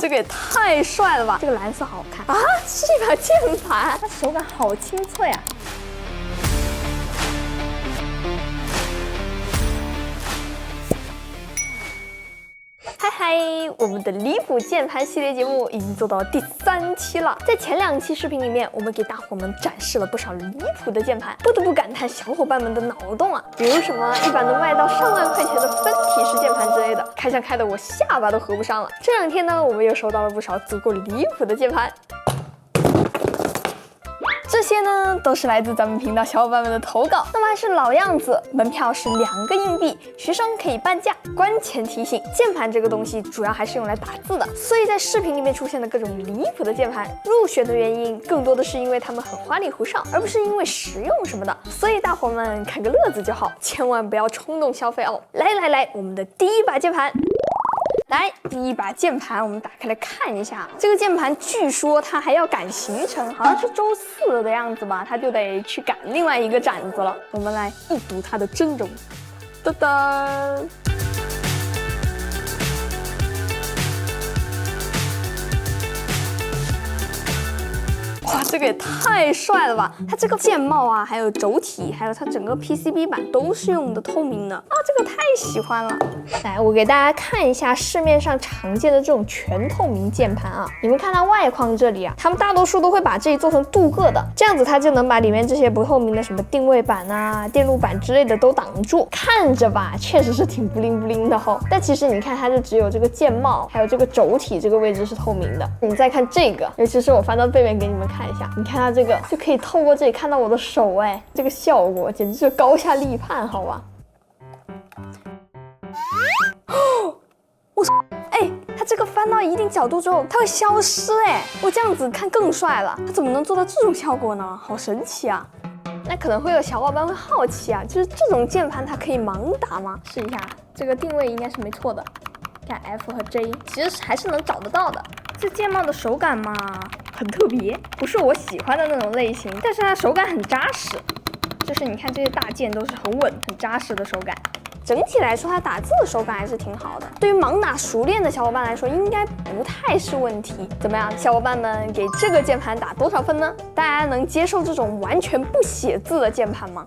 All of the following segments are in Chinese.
这个也太帅了吧！这个蓝色好好看啊，是一把键盘，它手感好清脆啊。 嗨，我们的离谱键盘系列节目已经做到第3期了。在前2期视频里面，我们给大伙们展示了不少离谱的键盘，不得不感叹小伙伴们的脑洞啊！比如什么一把能卖到上万块钱的分体式键盘之类的，开箱开的我下巴都合不上了。这2天呢，我们又收到了不少足够离谱的键盘。 这些呢都是来自咱们频道小伙伴们的投稿。那么还是老样子，门票是2个硬币，学生可以半价。关前提醒：键盘这个东西主要还是用来打字的，所以在视频里面出现的各种离谱的键盘，入选的原因更多的是因为它们很花里胡哨，而不是因为实用什么的。所以大伙们看个乐子就好，千万不要冲动消费哦。来，我们的第1把键盘。 来，第1把键盘，我们打开来看一下。这个键盘据说它还要赶行程，好像是周4的样子吧，它就得去赶另外一个展子了。我们来一睹它的真容。噔噔。 哇，这个也太帅了吧！它这个键帽啊，还有轴体，还有它整个 PCB 板都是用的透明的啊，这个太喜欢了。来，我给大家看一下市面上常见的这种全透明键盘啊，你们看它外框这里啊，它们大多数都会把这里做成镀铬的，这样子它就能把里面这些不透明的什么定位板啊、电路板之类的都挡住。看着吧，确实是挺不灵不灵的吼。但其实你看，它就只有这个键帽，还有这个轴体这个位置是透明的。你再看这个，尤其是我翻到背面给你们看一下，你看它这个就可以透过这里看到我的手，哎，这个效果简直是高下立判，好吧？哦，哎，它这个翻到一定角度之后，它会消失，哎，我这样子看更帅了。它怎么能做到这种效果呢？好神奇啊！那可能会有小伙伴会好奇啊，就是这种键盘它可以盲打吗？试一下，这个定位应该是没错的。看 F 和 J， 其实还是能找得到的。这键帽的手感嘛，很特别，不是我喜欢的那种类型，但是它手感很扎实。就是你看这些大键都是很稳、很扎实的手感。整体来说，它打字的手感还是挺好的。对于盲打熟练的小伙伴来说，应该不太是问题。怎么样，小伙伴们给这个键盘打多少分呢？大家能接受这种完全不写字的键盘吗？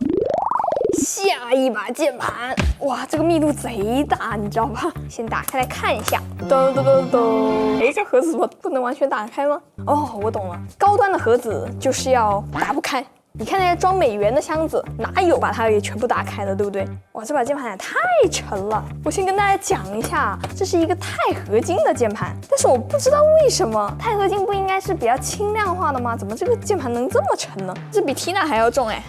下一把键盘，哇，这个密度贼大，你知道吧？先打开来看一下，噔噔噔噔，哎，这盒子怎么不能完全打开吗？哦，我懂了，高端的盒子就是要打不开。你看那些装美元的箱子，哪有把它给全部打开的，对不对？哇，这把键盘也太沉了。我先跟大家讲一下，这是一个钛合金的键盘，但是我不知道为什么钛合金不应该是比较轻量化的吗？怎么这个键盘能这么沉呢？这比缇娜还要重哎。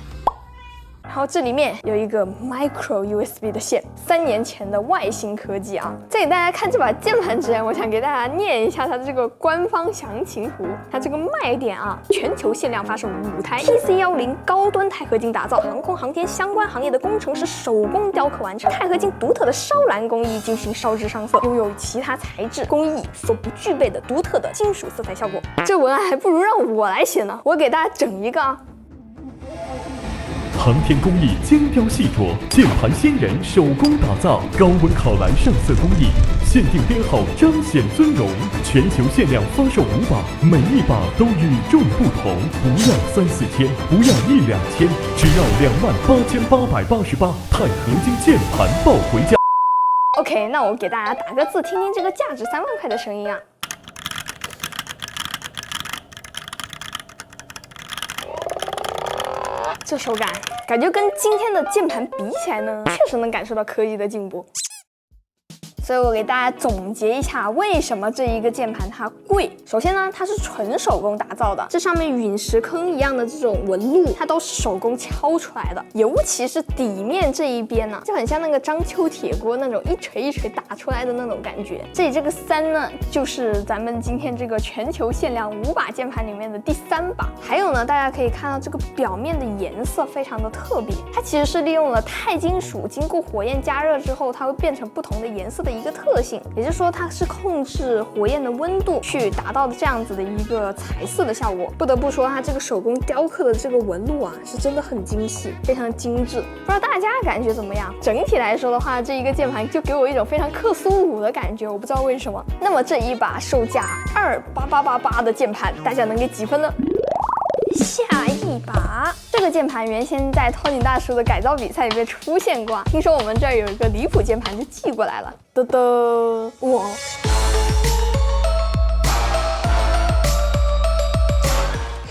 然后这里面有一个 micro USB 的线，3年前的外星科技啊！在给大家看这把键盘之前，我想给大家念一下它的这个官方详情图。它这个卖点啊，全球限量发售5台 TC10高端钛合金打造，航空航天相关行业的工程师手工雕刻完成，钛合金独特的烧蓝工艺进行烧制上色，拥有其他材质工艺所不具备的独特的金属色彩效果。这文案还不如让我来写呢，我给大家整一个啊。航天工艺精雕细琢，键盘先人手工打造，高温烤蓝上色工艺，限定编号彰显尊荣。全球限量发售5把，每一把都与众不同。不要3、4千，不要1、2千，只要28,888，钛合金键盘抱回家。OK， 那我给大家打个字，听听这个价值3万块的声音啊。这手感觉跟今天的键盘比起来呢，确实能感受到科技的进步。所以我给大家总结一下，为什么这一个键盘它贵。首先呢，它是纯手工打造的，这上面陨石坑一样的这种纹路，它都是手工敲出来的。尤其是底面这一边呢，就很像那个章丘铁锅那种一锤一锤打出来的那种感觉。这里这个3呢，就是咱们今天这个全球限量5把键盘里面的第3把。还有呢，大家可以看到这个表面的颜色非常的特别，它其实是利用了钛金属经过火焰加热之后，它会变成不同的颜色的一个特性，也就是说它是控制火焰的温度去达到的这样子的一个彩色的效果。不得不说，它这个手工雕刻的这个纹路啊，是真的很精细，非常精致。不知道大家感觉怎么样？整体来说的话，这一个键盘就给我一种非常克苏鲁的感觉，我不知道为什么。那么这一把售价28888的键盘，大家能给几分呢？下一把，这个键盘原先在托尼大叔的改造比赛里面出现过，听说我们这儿有一个离谱键盘就寄过来了，嘚嘚，哇！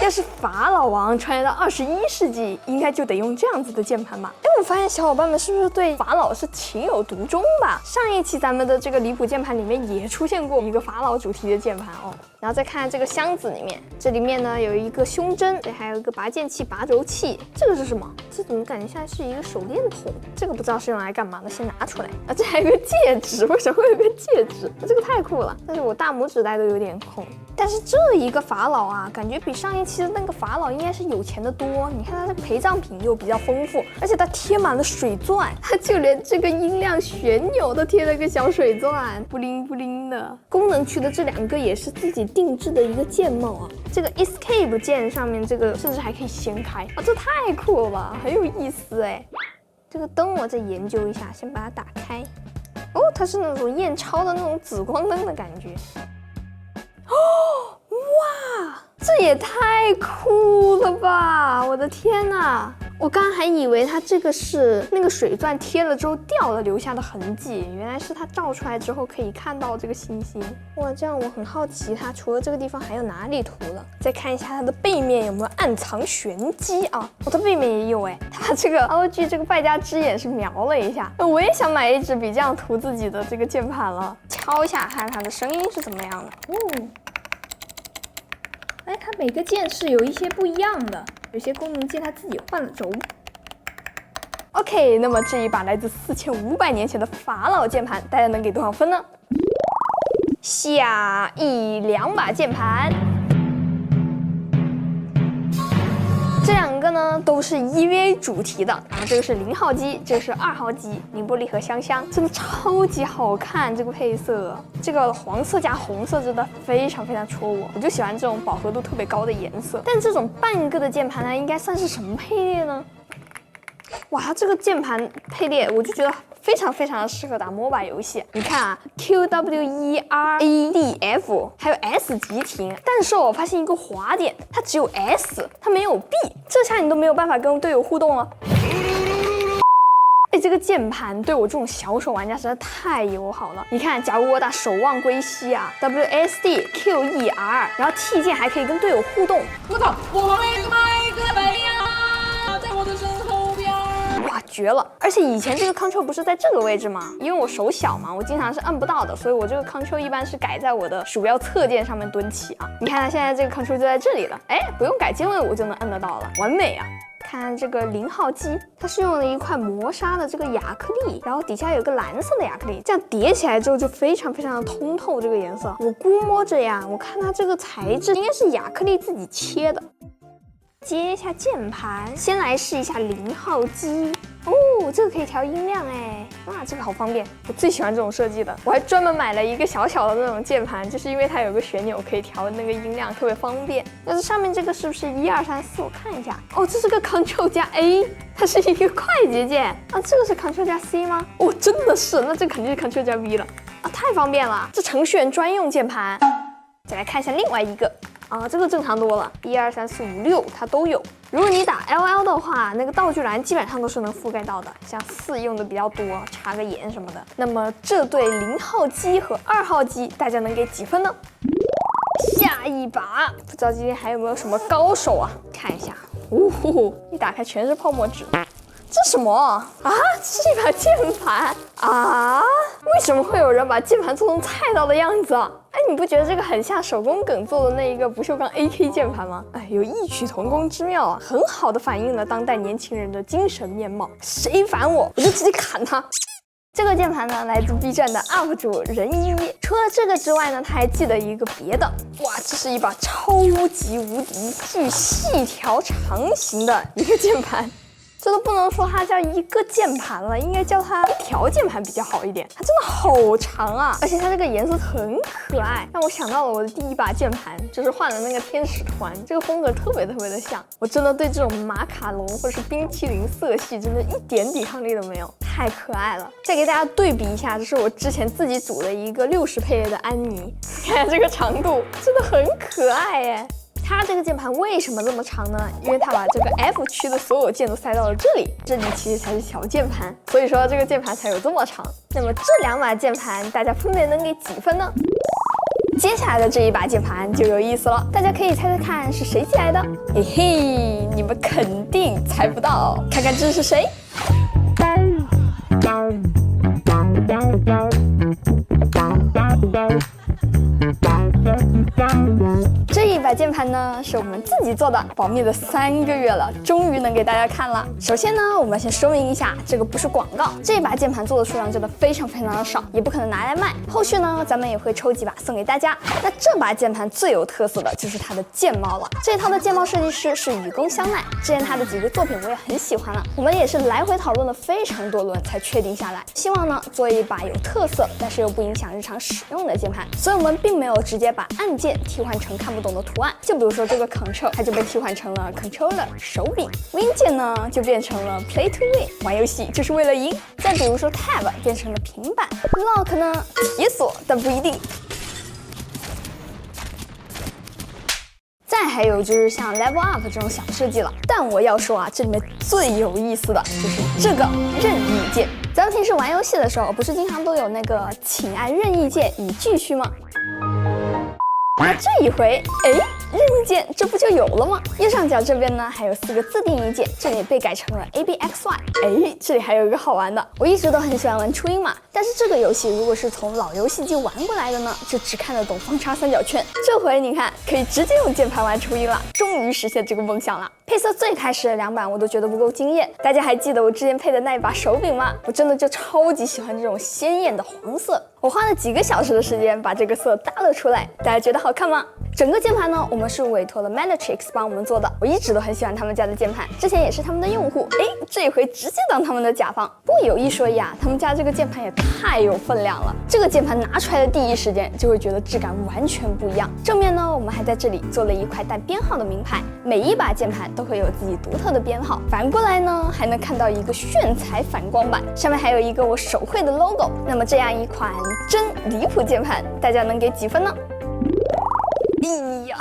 要是法老王穿越到21世纪，应该就得用这样子的键盘吧？哎，我发现小伙伴们是不是对法老是情有独钟吧？上一期咱们的这个离谱键盘里面也出现过一个法老主题的键盘哦。然后再看这个箱子里面，这里面呢有一个胸针，对，还有一个拔剑器、拔轴器。这个是什么？这怎么感觉像是一个手电筒？这个不知道是用来干嘛的，先拿出来。啊，这还有个戒指，为什么会有个戒指？这个太酷了，但是我大拇指戴都有点空。但是这一个法老啊，感觉比上一期的那个法老应该是有钱的多。你看它的陪葬品又比较丰富，而且它贴满了水钻，它就连这个音量旋钮都贴了个小水钻，布灵布灵的。功能区的这两个也是自己定制的一个键帽啊，这个 Escape 键上面这个甚至还可以掀开啊，这太酷了，很有意思哎。这个灯我再研究一下，先把它打开。哦，它是那种验钞的那种紫光灯的感觉。哦，哇，这也太酷了吧！我的天哪，我刚还以为它这个是那个水钻贴了之后掉了留下的痕迹，原来是它照出来之后可以看到这个星星。哇，这样我很好奇它除了这个地方还有哪里涂了。再看一下它的背面有没有暗藏玄机啊？哦，它背面也有哎，它把这个 ROG 这个败家之眼是描了一下。我也想买一支笔这样涂自己的这个键盘了。敲一下看它的声音是怎么样的。哎，它每个键是有一些不一样的，有些功能键它自己换了轴。OK， 那么这一把来自4500年前的法老键盘，大家能给多少分呢？下2把键盘，这两个呢都是 EVA 主题的，然后这个是0号机，这个是2号机，宁波丽和香香，真的超级好看，这个配色，这个黄色加红色真的非常非常戳我，我就喜欢这种饱和度特别高的颜色。但这种半个的键盘呢，应该算是什么配列呢？哇，它这个键盘配列我就觉得非常非常的适合打 MOBA 游戏。你看啊 ，QWERADF 还有 S 级停，但是我发现一个滑点，它只有 S， 它没有 B， 这下你都没有办法跟队友互动了。哎，这个键盘对我这种小手玩家实在太友好了。你看，假如我打守望归西啊 ，WSD QER， 然后 T 键还可以跟队友互动。我操，我旁边有个麦克雷呀，在我的身后边。哇，绝了！而且以前这个 Ctrl 不是在这个位置吗？因为我手小嘛，我经常是摁不到的，所以我这个 Ctrl 一般是改在我的鼠标侧键上面蹲起啊。你看它现在这个 Ctrl 就在这里了，哎，不用改键位我就能摁得到了，完美啊！看这个0号机，它是用了一块磨砂的这个亚克力，然后底下有个蓝色的亚克力，这样叠起来之后就非常非常的通透这个颜色。我估摸着呀，我看它这个材质应该是亚克力自己切的。接一下键盘，先来试一下0号机。哦，这个可以调音量哎，哇，这个好方便，我最喜欢这种设计的。我还专门买了一个小小的那种键盘，就是因为它有个旋钮可以调那个音量，特别方便。但是上面这个是不是1、2、3、4？我看一下，哦，这是个 Ctrl 加 A， 它是一个快捷键啊。这个是 Ctrl 加 C 吗？哦，真的是，那这肯定是 Ctrl 加 V 了啊，太方便了，这程序员专用键盘。再来看一下另外一个。啊，这个正常多了，1、2、3、4、5、6它都有。如果你打 LL 的话，那个道具栏基本上都是能覆盖到的，像4用的比较多，插个眼什么的。那么这对0号机和2号机，大家能给几分呢？下一把，不知道今天还有没有什么高手啊？看一下，呜呼，一打开全是泡沫纸。这什么啊？这是一把键盘啊？为什么会有人把键盘做成菜刀的样子啊？哎，你不觉得这个很像手工梗做的那一个不锈钢 AK 键盘吗？哎，有异曲同工之妙啊，很好的反映了当代年轻人的精神面貌。谁烦我，我就直接砍他。这个键盘呢，来自 B 站的 UP 主人一。除了这个之外呢，他还记得一个别的。哇，这是一把超级无敌巨细条长形的一个键盘。这都不能说它叫一个键盘了，应该叫它一条键盘比较好一点。它真的好长啊，而且它这个颜色很可爱，让我想到了我的第一把键盘，就是换了那个天使团，这个风格特别的像。我真的对这种马卡龙或是冰淇淋色系真的一点抵抗力都没有，太可爱了。再给大家对比一下，这是我之前自己组的一个60配列的安妮，看这个长度真的很可爱耶。它这个键盘为什么这么长呢？因为它把这个 F 区的所有键都塞到了这里，这里其实才是小键盘，所以说这个键盘才有这么长。那么这两把键盘大家分别能给几分呢？接下来的这一把键盘就有意思了，大家可以猜猜看是谁寄来的？嘿嘿，你们肯定猜不到，看看这是谁？这一把键盘呢是我们自己做的，保密了3个月了，终于能给大家看了。首先呢，我们先说明一下，这个不是广告，这把键盘做的数量真的非常的少，也不可能拿来卖。后续呢，咱们也会抽几把送给大家。那这把键盘最有特色的就是它的键帽了，这一套的键帽设计师是雨宫香奈，之前他的几个作品我也很喜欢了，我们也是来回讨论了非常多轮才确定下来，希望呢做一把有特色但是又不影响日常使用的键盘，所以我们并没有直接把按键替换成看不懂的图案，就比如说这个 Control， 它就被替换成了 Controller 手柄 ，Win 键呢就变成了 Play to Win， 玩游戏就是为了赢。再比如说 Tab 变成了平板 ，Lock 呢解锁，但不一定。再还有就是像 Level Up 这种小设计了，但我要说啊，这里面最有意思的就是这个任意键。咱们平时玩游戏的时候，不是经常都有那个请按任意键以继续吗？那这一回，哎，任意键这不就有了吗？右上角这边呢还有4个自定义键，这里被改成了 ABXY。哎，这里还有一个好玩的，我一直都很喜欢玩初音嘛，但是这个游戏如果是从老游戏机玩过来的呢，就只看得懂方叉三角圈。这回你看，可以直接用键盘玩初音了，终于实现这个梦想了。配色最开始的2版我都觉得不够惊艳，大家还记得我之前配的那一把手柄吗？我真的就超级喜欢这种鲜艳的黄色，我花了几个小时的时间把这个色搭了出来，大家觉得好看吗？整个键盘呢，我们是委托了 Matrix 帮我们做的，我一直都很喜欢他们家的键盘，之前也是他们的用户，哎，这一回直接当他们的甲方。不过有一说一啊，他们家这个键盘也太有分量了，这个键盘拿出来的第一时间就会觉得质感完全不一样。正面呢，我们还在这里做了一块带编号的名牌，每一把键盘都会有自己独特的编号。反过来呢，还能看到一个炫彩反光板，上面还有一个我手绘的 logo。那么这样一款真离谱键盘，大家能给几分呢？哎呀，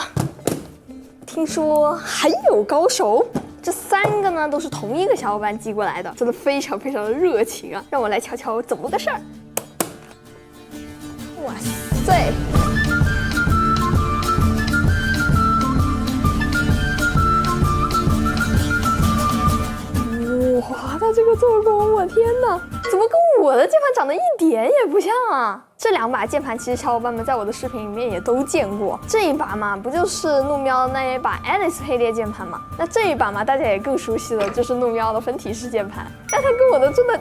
听说还有高手，这3个呢都是同一个小伙伴寄过来的，真的非常的热情啊！让我来瞧瞧怎么个事儿。哇塞！哇，他这个做工，我天哪，怎么跟我的键盘长得一点也不像啊？这2把键盘其实小伙伴们在我的视频里面也都见过，这一把嘛不就是怒喵那一把 Alice 配列键盘嘛，那这一把嘛大家也更熟悉了，就是怒喵的分体式键盘，但它跟我的真的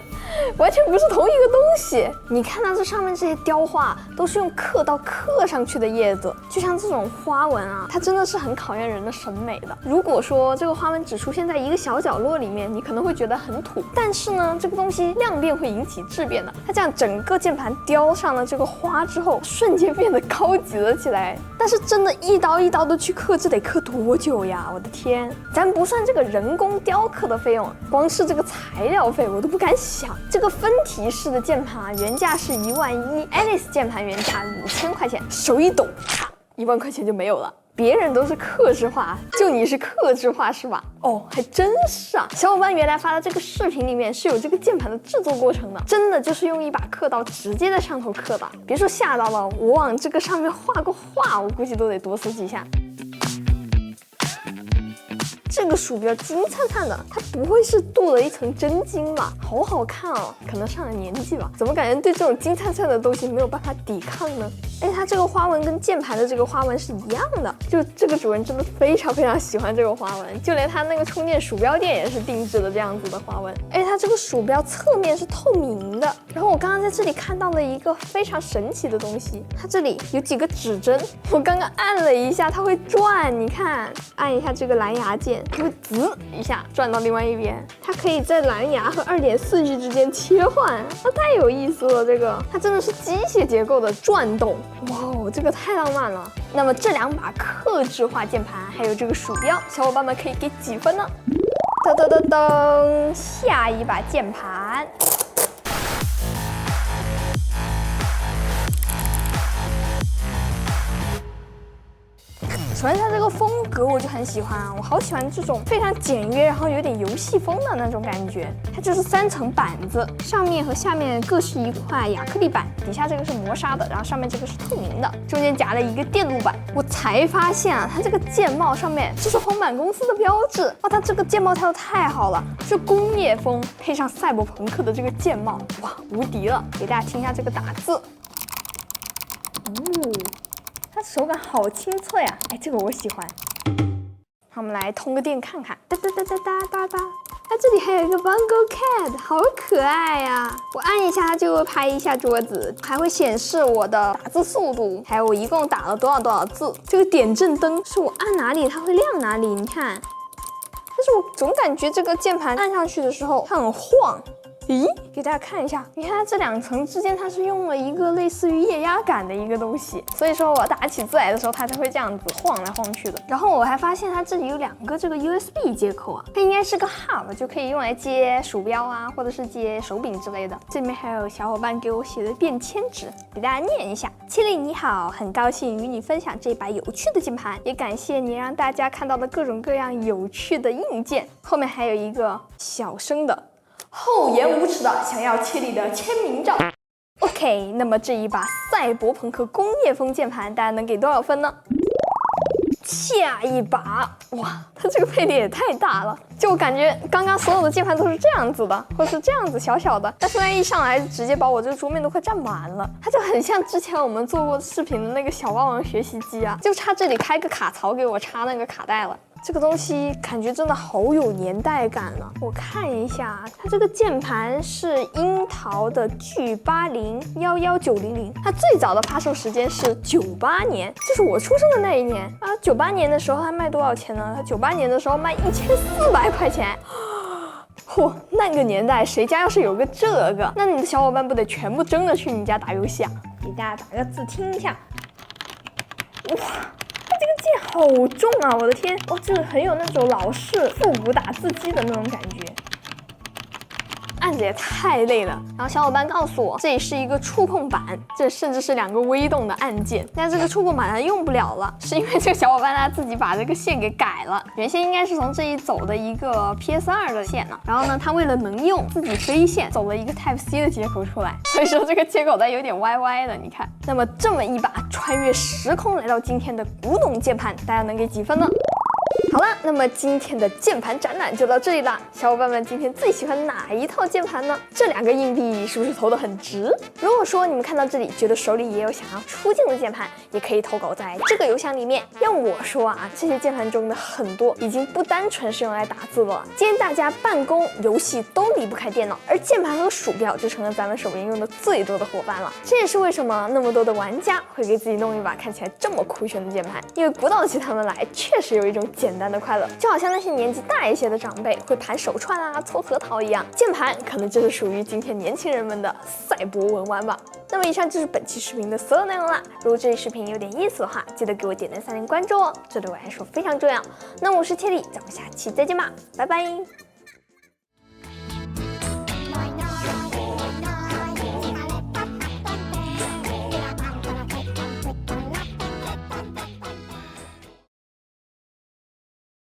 完全不是同一个东西。你看到这上面这些雕画都是用刻刀刻上去的叶子，就像这种花纹啊，它真的是很考验人的审美的。如果说这个花纹只出现在一个小角落里面，你可能会觉得很土，但是呢这个东西量变会引起质变的，它这样整个键盘雕上了这个花之后，瞬间变得高级了起来。但是真的一刀一刀的去刻，这得刻多久呀？我的天！咱不算这个人工雕刻的费用，光是这个材料费我都不敢想。这个分体式的键盘啊，原价是11000 ，Alice 键盘原价5000块钱，手一抖，咔，1万块钱就没有了。别人都是客制化，就你是客制化是吧？哦，还真是啊！小伙伴原来发的这个视频里面是有这个键盘的制作过程的，真的就是用一把刻刀直接在上头刻的。别说吓到了，我往这个上面画个画，我估计都得多死几下。这个鼠标金灿灿的，它不会是镀了一层真金吧？好好看哦，可能上了年纪吧，怎么感觉对这种金灿灿的东西没有办法抵抗呢？哎，它这个花纹跟键盘的这个花纹是一样的，就这个主人真的非常喜欢这个花纹，就连他那个充电鼠标垫也是定制的这样子的花纹。哎，它它这个鼠标侧面是透明的。然后我刚刚在这里看到了一个非常神奇的东西，它这里有几个指针，我刚刚按了一下，它会转。你看，按一下这个蓝牙键，它会滋一下转到另外一边。它可以在蓝牙和2.4G 之间切换，太有意思了。这个它真的是机械结构的转动，哇哦，这个太浪漫了。那么这2把客制化键盘还有这个鼠标，小伙伴们可以给几分呢？噔噔噔噔，下一把键盘。首先它这个风格我就很喜欢啊，我好喜欢这种非常简约，然后有点游戏风的那种感觉。它就是3层板子，上面和下面各是一块亚克力板，底下这个是磨砂的，然后上面这个是透明的，中间夹了一个电路板。我才发现啊，它这个键帽上面这是红板公司的标志，哇，它这个键帽挑的太好了，是工业风配上赛博朋克的这个键帽，哇，无敌了！给大家听一下这个打字，它手感好清脆啊，哎，这个我喜欢。好，我们来通个电看看，哒哒哒哒哒哒哒。它这里还有一个 Bongo Cat， 好可爱呀！我按一下它就会拍一下桌子，还会显示我的打字速度，还有我一共打了多少字。这个点阵灯是我按哪里它会亮哪里，你看。但是我总感觉这个键盘按上去的时候它很晃。咦，给大家看一下，你看它这2层之间，它是用了一个类似于液压杆的一个东西，所以说我打起字来的时候，它才会这样子晃来晃去的。然后我还发现它这里有2个这个 USB 接口啊，它应该是个 hub， 就可以用来接鼠标啊，或者是接手柄之类的。这里面还有小伙伴给我写的便签纸，给大家念一下。七里你好，很高兴与你分享这把有趣的键盘，也感谢你让大家看到的各种各样有趣的硬件。后面还有一个小声的。厚颜无耻的想要切里的签名照。OK， 那么这一把赛博朋克工业风键盘，大家能给多少分呢？下一把，哇，它这个配列也太大了，就感觉刚刚所有的键盘都是这样子的，或是这样子小小的，但现在一上来直接把我这个桌面都快占满了，它就很像之前我们做过视频的那个小霸王学习机啊，就差这里开个卡槽给我插那个卡带了。这个东西感觉真的好有年代感啊！我看一下，它这个键盘是樱桃的 G80-11900，它最早的发售时间是98年，就是我出生的那一年啊。98年的时候它卖多少钱呢？它98年的时候卖1400块钱。嚯，那个年代谁家要是有个这个，那你的小伙伴不得全部争着去你家打游戏啊？给大家打个字听一下，哇！这个键好重啊！我的天，哇，这个很有那种老式复古打字机的那种感觉。按着也太累了。然后小伙伴告诉我，这里是一个触控板，这甚至是2个微动的按键。但这个触控板它用不了了，是因为这个小伙伴他自己把这个线给改了。原先应该是从这里走的一个 PS2 的线呢，然后呢，他为了能用，自己飞线走了一个 Type-C 的接口出来，所以说这个接口带有点歪歪的。你看，那么这么一把穿越时空来到今天的古董键盘，大家能给几分呢？好了，那么今天的键盘展览就到这里啦。小伙伴们今天最喜欢哪一套键盘呢？这2个硬币是不是投得很值？如果说你们看到这里觉得手里也有想要出镜的键盘，也可以投稿在这个邮箱里面。要我说啊，这些键盘中的很多已经不单纯是用来打字的了。今天大家办公、游戏都离不开电脑，而键盘和鼠标就成了咱们手边用的最多的伙伴了。这也是为什么那么多的玩家会给自己弄一把看起来这么酷炫的键盘，因为鼓捣起它们来确实有一种简单的快乐，就好像那些年纪大一些的长辈会盘手串啊、搓核桃一样，键盘可能就是属于今天年轻人们的赛博文玩吧。那么以上就是本期视频的所有内容啦。如果这期视频有点意思的话，记得给我点赞、3连关注哦，这对我来说非常重要。那我是Tilly，咱们下期再见吧，拜拜。